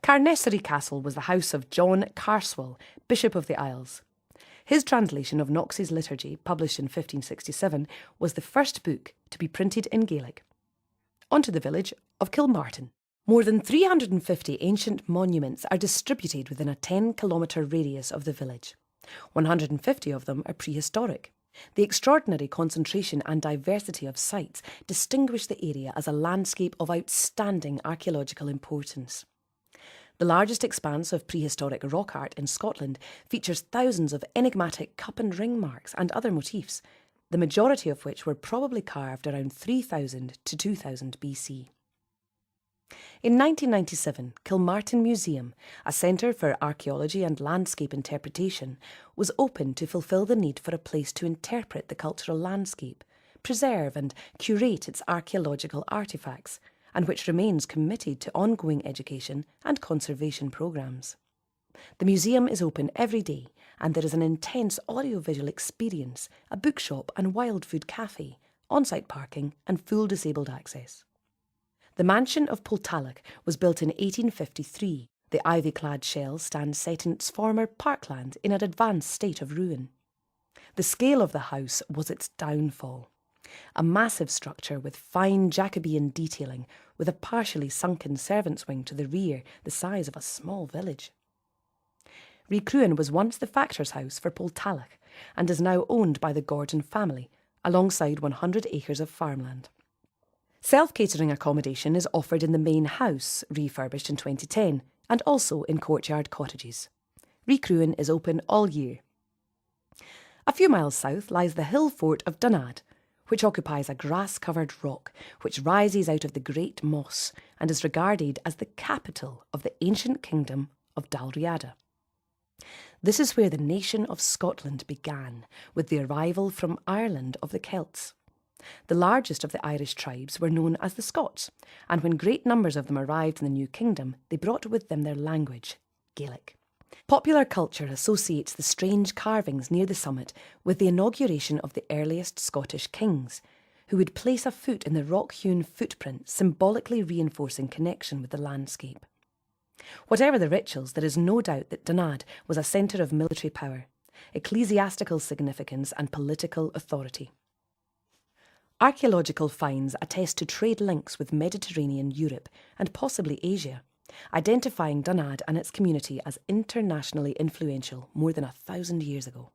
Carnessery Castle was the house of John Carswell, Bishop of the Isles. His translation of Knox's Liturgy, published in 1567, was the first book to be printed in Gaelic. On to the village of Kilmartin. More than 350 ancient monuments are distributed within a 10-kilometre radius of the village. 150 of them are prehistoric. The extraordinary concentration and diversity of sites distinguish the area as a landscape of outstanding archaeological importance. The largest expanse of prehistoric rock art in Scotland features thousands of enigmatic cup and ring marks and other motifs, the majority of which were probably carved around 3000 to 2000 BC. In 1997, Kilmartin Museum, a centre for archaeology and landscape interpretation, was opened to fulfil the need for a place to interpret the cultural landscape, preserve and curate its archaeological artefacts, and which remains committed to ongoing education and conservation programmes. The museum is open every day, and there is an intense audiovisual experience, a bookshop and wild food cafe, on-site parking and full disabled access. The mansion of Poltalloch was built in 1853. The ivy-clad shell stands set in its former parkland in an advanced state of ruin. The scale of the house was its downfall. A massive structure with fine Jacobean detailing, with a partially sunken servants' wing to the rear, the size of a small village. Recruan was once the factor's house for Poltalloch and is now owned by the Gordon family, alongside 100 acres of farmland. Self-catering accommodation is offered in the main house, refurbished in 2010, and also in courtyard cottages. Recruan is open all year. A few miles south lies the hill fort of Dunad, which occupies a grass-covered rock which rises out of the Great Moss and is regarded as the capital of the ancient kingdom of Dalriada. This is where the nation of Scotland began, with the arrival from Ireland of the Celts. The largest of the Irish tribes were known as the Scots, and when great numbers of them arrived in the new kingdom, they brought with them their language, Gaelic. Popular culture associates the strange carvings near the summit with the inauguration of the earliest Scottish kings, who would place a foot in the rock-hewn footprint, symbolically reinforcing connection with the landscape. Whatever the rituals, there is no doubt that Dunad was a centre of military power, ecclesiastical significance and political authority. Archaeological finds attest to trade links with Mediterranean Europe and possibly Asia, identifying Dunad and its community as internationally influential more than 1,000 years ago.